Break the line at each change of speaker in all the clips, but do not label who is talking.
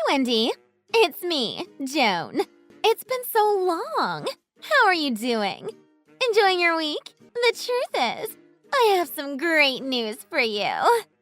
Wendy. It's me, Joan. It's been so long. How are you doing? Enjoying your week? The truth is, I have some great news for you.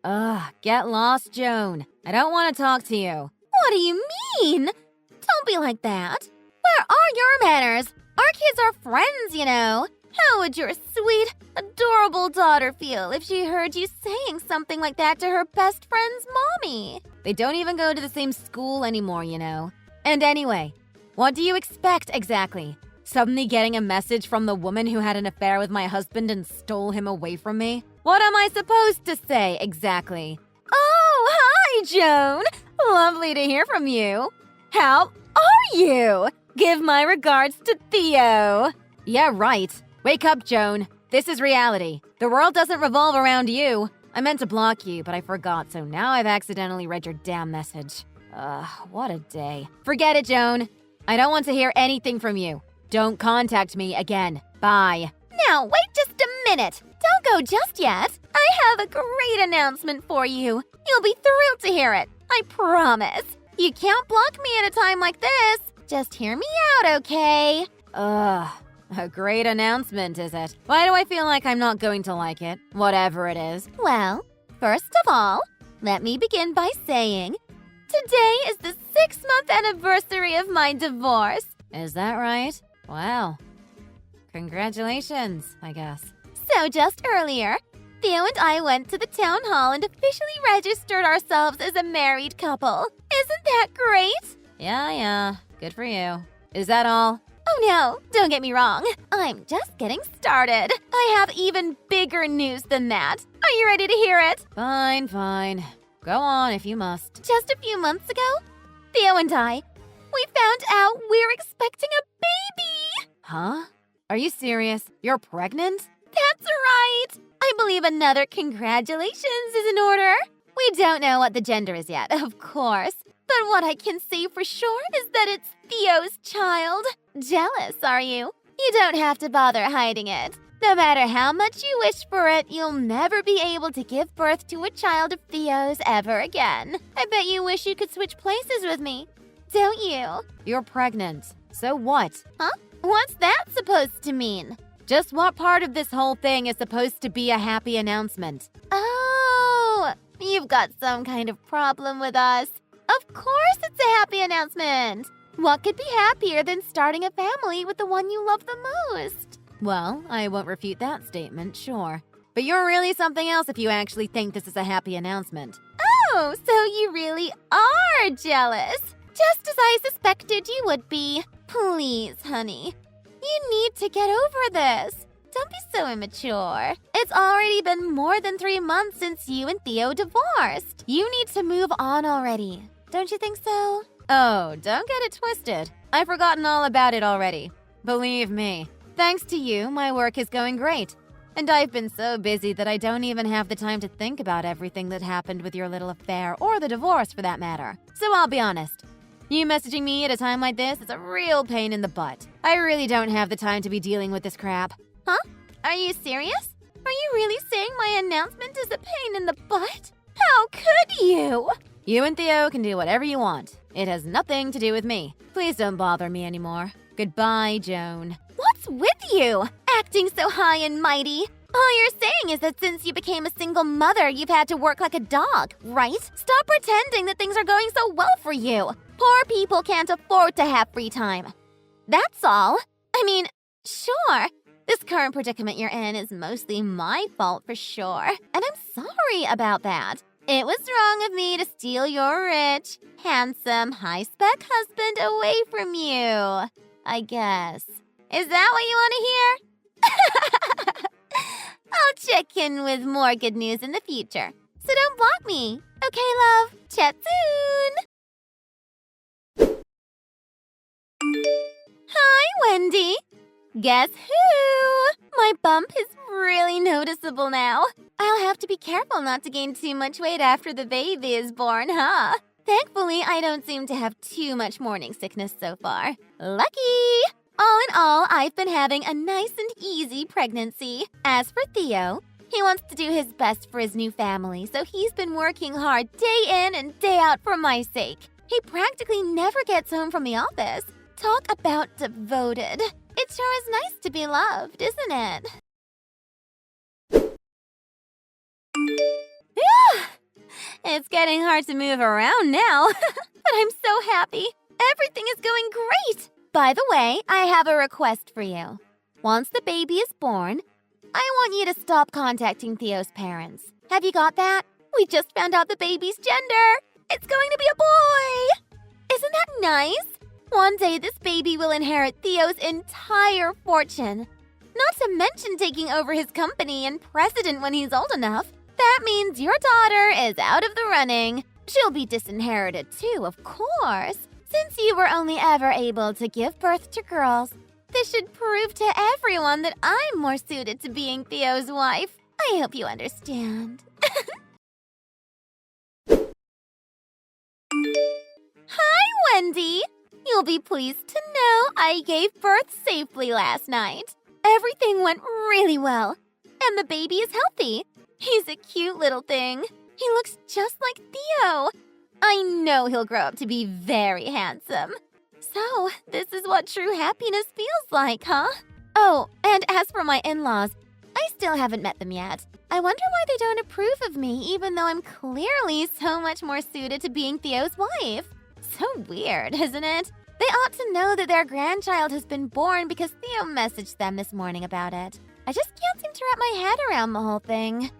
Ugh, get lost, Joan. I don't want to talk to you.
What do you mean? Don't be like that. Where are your manners? Our kids are friends, you know. How would your sweet, adorable daughter feel if she heard you saying something like that to her best friend's mommy?
They don't even go to the same school anymore, you know. And anyway, what do you expect exactly? Suddenly getting a message from the woman who had an affair with my husband and stole him away from me? What am I supposed to say exactly?
Oh, hi, Joan.
Lovely to hear from you. How are you? Give my regards to Theo. Yeah, right. Wake up, Joan. This is reality. The world doesn't revolve around you. I meant to block you, but I forgot, so now I've accidentally read your damn message. Ugh, what a day. Forget it, Joan. I don't want to hear anything from you. Don't contact me again. Bye.
Now, wait just a minute. Don't go just yet. I have a great announcement for you. You'll be thrilled to hear it. I promise. You can't block me at a time like this. Just hear me out, okay?
Ugh. A great announcement, is it? Why do I feel like I'm not going to like it? Whatever it is.
Well, first of all, let me begin by saying, today is the 6-month anniversary of my divorce.
Is that right? Wow. Congratulations, I guess.
So just earlier, Theo and I went to the town hall and officially registered ourselves as a married couple. Isn't that great?
Yeah. Good for you. Is that all?
Oh no, don't get me wrong. I'm just getting started. I have even bigger news than that. Are you ready to hear it?
Fine. Go on if you must.
Just a few months ago, Theo and I, we found out we're expecting a baby.
Huh? Are you serious? You're pregnant?
That's right. I believe another congratulations is in order. We don't know what the gender is yet, of course. But what I can say for sure is that it's Theo's child. Jealous, are you? You don't have to bother hiding it. No matter how much you wish for it, you'll never be able to give birth to a child of Theo's ever again. I bet you wish you could switch places with me. Don't you?
You're pregnant. So what?
Huh? What's that supposed to mean?
Just what part of this whole thing is supposed to be a happy announcement?
Oh, you've got some kind of problem with us. Of course it's a happy announcement. What could be happier than starting a family with the one you love the most?
Well, I won't refute that statement, sure. But you're really something else if you actually think this is a happy announcement.
Oh, so you really are jealous. Just as I suspected you would be. Please, honey. You need to get over this. Don't be so immature. It's already been more than 3 months since you and Theo divorced. You need to move on already. Don't you think so?
Oh, don't get it twisted. I've forgotten all about it already. Believe me. Thanks to you, my work is going great. And I've been so busy that I don't even have the time to think about everything that happened with your little affair or the divorce for that matter. So I'll be honest. You messaging me at a time like this is a real pain in the butt. I really don't have the time to be dealing with this crap.
Huh? Are you serious? Are you really saying my announcement is a pain in the butt? How could you?
You and Theo can do whatever you want. It has nothing to do with me. Please don't bother me anymore. Goodbye, Joan.
What's with you? Acting so high and mighty. All you're saying is that since you became a single mother, you've had to work like a dog, right? Stop pretending that things are going so well for you. Poor people can't afford to have free time. That's all. I mean, sure, this current predicament you're in is mostly my fault for sure. And I'm sorry about that. It was wrong of me to steal your rich, handsome, high-spec husband away from you, I guess. Is that what you want to hear? I'll check in with more good news in the future. So don't block me. Okay, love. Chat soon. Hi, Wendy. Guess who? My bump is really noticeable now. I'll have to be careful not to gain too much weight after the baby is born, huh? Thankfully, I don't seem to have too much morning sickness so far. Lucky! All in all, I've been having a nice and easy pregnancy. As for Theo, he wants to do his best for his new family, so he's been working hard day in and day out for my sake. He practically never gets home from the office. Talk about devoted. It sure is nice to be loved, isn't it? It's getting hard to move around now, but I'm so happy. Everything is going great. By the way, I have a request for you. Once the baby is born, I want you to stop contacting Theo's parents. Have you got that? We just found out the baby's gender. It's going to be a boy. Isn't that nice? One day this baby will inherit Theo's entire fortune. Not to mention taking over his company and president when he's old enough. That means your daughter is out of the running. She'll be disinherited too, of course. Since you were only ever able to give birth to girls, this should prove to everyone that I'm more suited to being Theo's wife. I hope you understand. Hi, Wendy. You'll be pleased to know I gave birth safely last night. Everything went really well, and the baby is healthy. He's a cute little thing. He looks just like Theo. I know he'll grow up to be very handsome. So, this is what true happiness feels like, huh? Oh, and as for my in-laws, I still haven't met them yet. I wonder why they don't approve of me, even though I'm clearly so much more suited to being Theo's wife. So weird, isn't it? They ought to know that their grandchild has been born because Theo messaged them this morning about it. I just can't seem to wrap my head around the whole thing.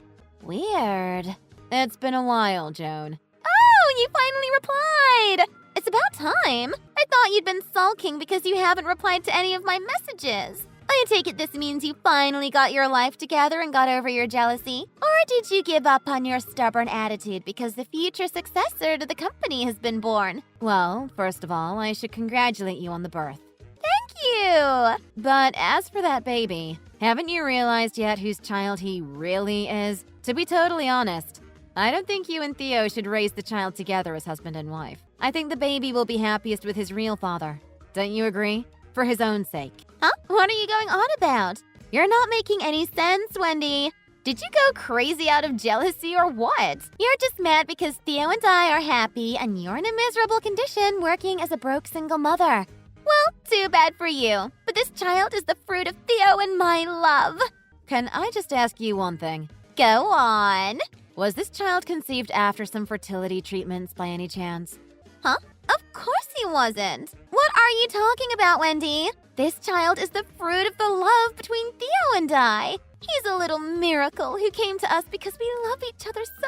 Weird.
It's been a while, Joan.
Oh, you finally replied! It's about time. I thought you'd been sulking because you haven't replied to any of my messages. I take it this means you finally got your life together and got over your jealousy? Or did you give up on your stubborn attitude because the future successor to the company has been born?
Well, first of all, I should congratulate you on the birth.
Thank you!
But as for that baby, haven't you realized yet whose child he really is? To be totally honest, I don't think you and Theo should raise the child together as husband and wife. I think the baby will be happiest with his real father. Don't you agree? For his own sake.
Huh? What are you going on about? You're not making any sense, Wendy. Did you go crazy out of jealousy or what? You're just mad because Theo and I are happy and you're in a miserable condition working as a broke single mother. Well, too bad for you. But this child is the fruit of Theo and my love.
Can I just ask you one thing?
Go on.
Was this child conceived after some fertility treatments by any chance?
Huh? Of course he wasn't. What are you talking about, Wendy? This child is the fruit of the love between Theo and I. He's a little miracle who came to us because we love each other so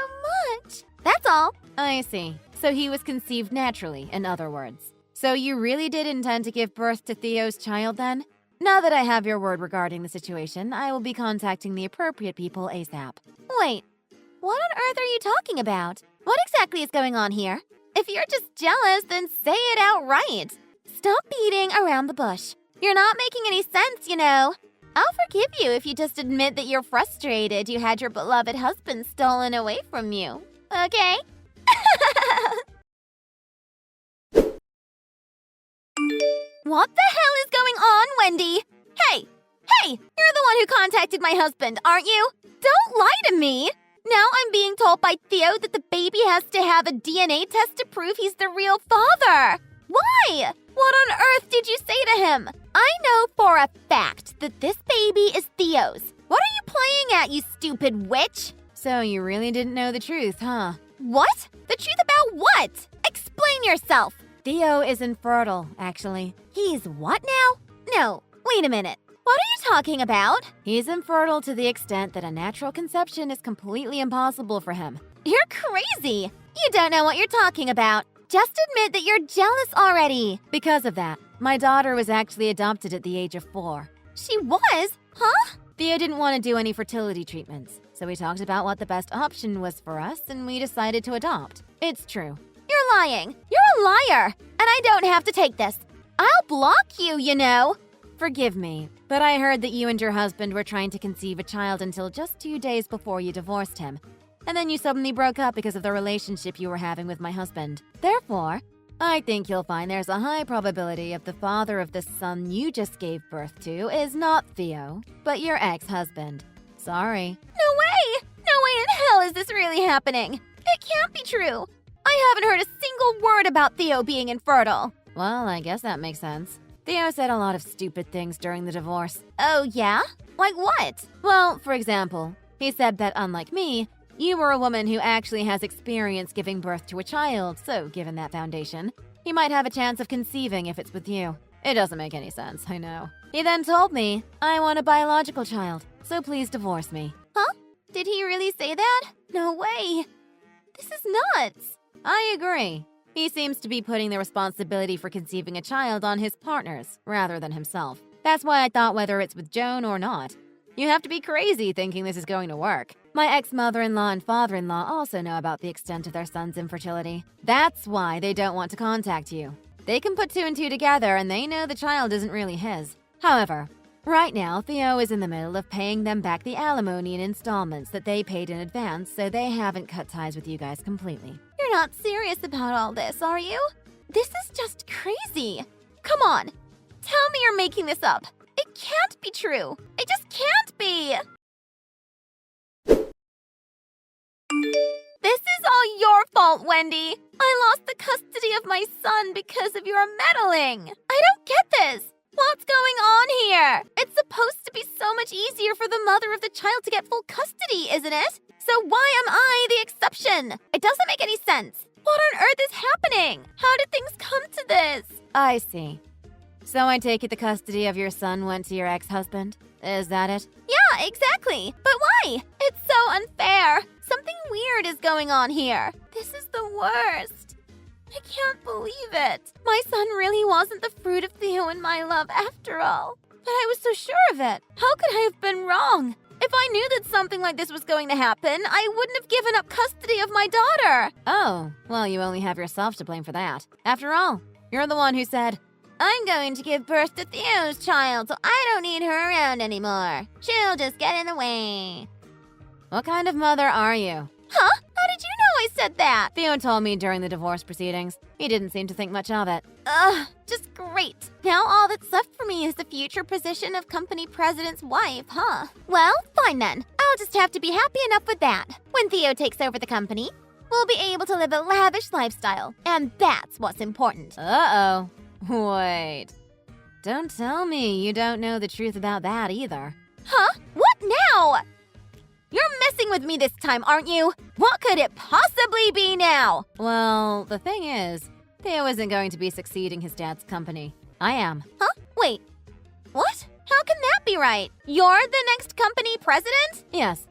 much. That's all.
I see. So he was conceived naturally, in other words. So you really did intend to give birth to Theo's child then? Now that I have your word regarding the situation, I will be contacting the appropriate people ASAP.
Wait, what on earth are you talking about? What exactly is going on here? If you're just jealous, then say it outright. Stop beating around the bush. You're not making any sense, you know. I'll forgive you if you just admit that you're frustrated you had your beloved husband stolen away from you. Okay? What the hell is going on, Wendy? Hey, you're the one who contacted my husband, aren't you? Don't lie to me. Now I'm being told by Theo that the baby has to have a DNA test to prove he's the real father. Why? What on earth did you say to him? I know for a fact that this baby is Theo's. What are you playing at, you stupid witch?
So you really didn't know the truth, huh?
What? The truth about what? Explain yourself.
Theo is infertile, actually.
He's what now? No, wait a minute. What are you talking about?
He's infertile to the extent that a natural conception is completely impossible for him.
You're crazy. You don't know what you're talking about. Just admit that you're jealous already.
Because of that, my daughter was actually adopted at the age of 4.
She was? Huh?
Theo didn't want to do any fertility treatments, so we talked about what the best option was for us, and we decided to adopt. It's true.
You're lying. You're a liar. And I don't have to take this. I'll block you, you know.
Forgive me, but I heard that you and your husband were trying to conceive a child until just 2 days before you divorced him. And then you suddenly broke up because of the relationship you were having with my husband. Therefore, I think you'll find there's a high probability of the father of the son you just gave birth to is not Theo, but your ex-husband. Sorry.
No way! No way in hell is this really happening. It can't be true. I haven't heard a single word about Theo being infertile.
Well, I guess that makes sense. Theo said a lot of stupid things during the divorce.
Oh, yeah? Like what?
Well, for example, he said that unlike me, you were a woman who actually has experience giving birth to a child, so given that foundation, he might have a chance of conceiving if it's with you. It doesn't make any sense, I know. He then told me, I want a biological child, so please divorce me.
Huh? Did he really say that? No way. This is nuts.
I agree. He seems to be putting the responsibility for conceiving a child on his partners, rather than himself. That's why I thought whether it's with Joan or not. You have to be crazy thinking this is going to work. My ex-mother-in-law and father-in-law also know about the extent of their son's infertility. That's why they don't want to contact you. They can put two and two together and they know the child isn't really his. However, right now, Theo is in the middle of paying them back the alimony in installments that they paid in advance, so they haven't cut ties with you guys completely.
You're not serious about all this, are you? This is just crazy. Come on. Tell me you're making this up. It can't be true. It just can't be. This is all your fault, Wendy. I lost the custody of my son because of your meddling. I don't get this. What's going on here? It's supposed to be so much easier for the mother of the child to get full custody, isn't it? So why am I the exception? It doesn't make any sense. What on earth is happening? How did things come to this?
I see. So I take it the custody of your son went to your ex-husband? Is that it?
Yeah, exactly. But why? It's so unfair. Something weird is going on here. This is the worst. I can't believe it. My son really wasn't the fruit of Theo and my love after all. But I was so sure of it. How could I have been wrong? If I knew that something like this was going to happen, I wouldn't have given up custody of my daughter.
Oh, well, you only have yourself to blame for that. After all, you're the one who said,
I'm going to give birth to Theo's child, so I don't need her around anymore. She'll just get in the way.
what kind of mother are you?
Huh? How did you know I said that?
Theo told me during the divorce proceedings. He didn't seem to think much of it.
Ugh, just great. Now all that's left for me is the future position of company president's wife, huh? Well, fine then. I'll just have to be happy enough with that. When Theo takes over the company, we'll be able to live a lavish lifestyle. And that's what's important.
Uh-oh. Wait. Don't tell me you don't know the truth about that either.
Huh? What now? You're messing with me this time, aren't you? What could it possibly be now?
Well, the thing is, Theo isn't going to be succeeding his dad's company. I am.
Huh? Wait. What? How can that be right? You're the next company president?
Yes,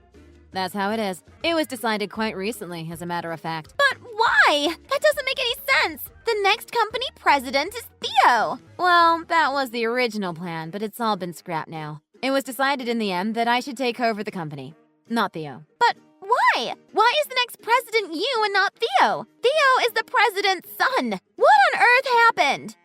that's how it is. It was decided quite recently, as a matter of fact.
But why? That doesn't make any sense. The next company president is Theo.
Well, that was the original plan, but it's all been scrapped now. It was decided in the end that I should take over the company, not Theo.
But why? Why is the next president you and not Theo? Theo is the president's son. What on earth happened?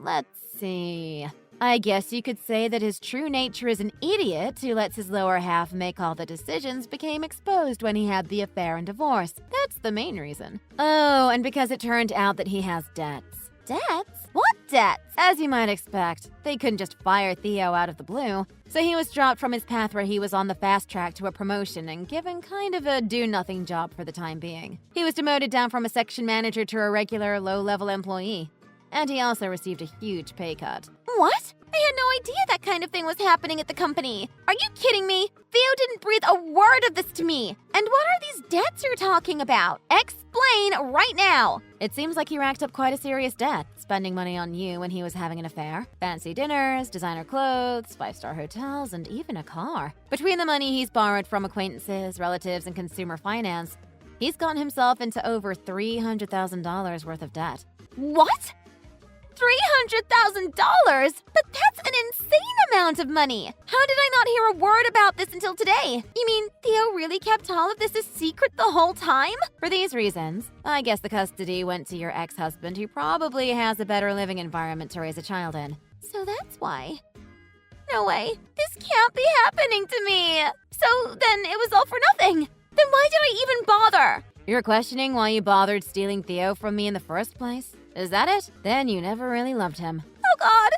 Let's see. I guess you could say that his true nature as an idiot who lets his lower half make all the decisions became exposed when he had the affair and divorce. That's the main reason. Oh, and because it turned out that he has debts.
Debts? What debts?
As you might expect, they couldn't just fire Theo out of the blue, so he was dropped from his path where he was on the fast track to a promotion and given kind of a do-nothing job for the time being. He was demoted down from a section manager to a regular low-level employee. And he also received a huge pay cut.
What? I had no idea that kind of thing was happening at the company. Are you kidding me? Theo didn't breathe a word of this to me. And what are these debts you're talking about? Explain right now.
It seems like he racked up quite a serious debt, spending money on you when he was having an affair. Fancy dinners, designer clothes, 5-star hotels, and even a car. Between the money he's borrowed from acquaintances, relatives, and consumer finance, he's gotten himself into over $300,000 worth of debt.
What? $300,000? But that's an insane amount of money. How did I not hear a word about this until today? You mean Theo really kept all of this a secret the whole time?
For these reasons, I guess the custody went to your ex-husband, who probably has a better living environment to raise a child in.
So that's why. No way. This can't be happening to me. So then it was all for nothing. Then why did I even bother?
You're questioning why you bothered stealing Theo from me in the first place? Is that it? Then you never really loved him.
Oh God,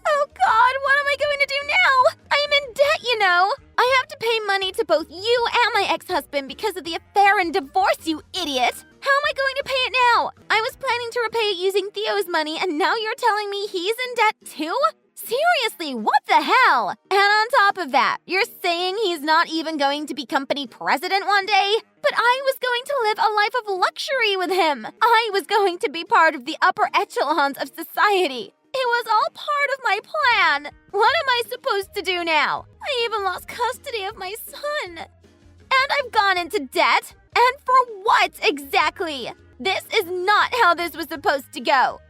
what am I going to do now? I'm in debt, you know. I have to pay money to both you and my ex-husband because of the affair and divorce, you idiot. How am I going to pay it now? I was planning to repay it using Theo's money, and now you're telling me he's in debt too? Seriously, what the hell? And on top of that, you're saying he's not even going to be company president one day? But I was going to live a life of luxury with him. I was going to be part of the upper echelons of society. It was all part of my plan. What am I supposed to do now? I even lost custody of my son. And I've gone into debt? And for what exactly? This is not how this was supposed to go.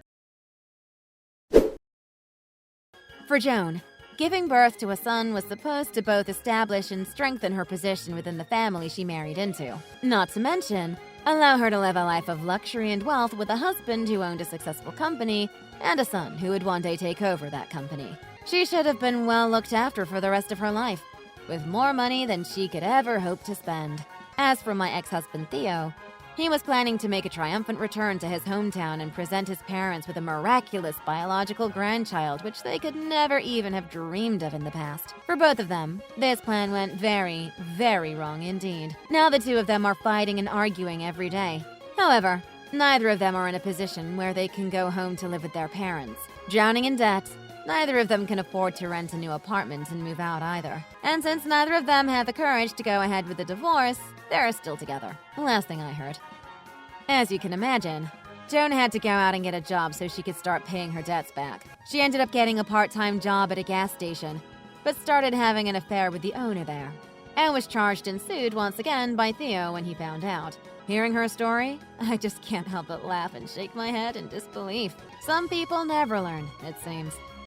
For Joan, giving birth to a son was supposed to both establish and strengthen her position within the family she married into. Not to mention, allow her to live a life of luxury and wealth with a husband who owned a successful company and a son who would one day take over that company. She should have been well looked after for the rest of her life, with more money than she could ever hope to spend. As for my ex-husband Theo, he was planning to make a triumphant return to his hometown and present his parents with a miraculous biological grandchild which they could never even have dreamed of in the past. For both of them, this plan went very, very wrong indeed. Now the two of them are fighting and arguing every day. However, neither of them are in a position where they can go home to live with their parents. Drowning in debt, neither of them can afford to rent a new apartment and move out either. And since neither of them have the courage to go ahead with the divorce, they're still together. Last thing I heard. As you can imagine, Joan had to go out and get a job so she could start paying her debts back. She ended up getting a part-time job at a gas station, but started having an affair with the owner there, and was charged and sued once again by Theo when he found out. Hearing her story, I just can't help but laugh and shake my head in disbelief. Some people never learn, it seems.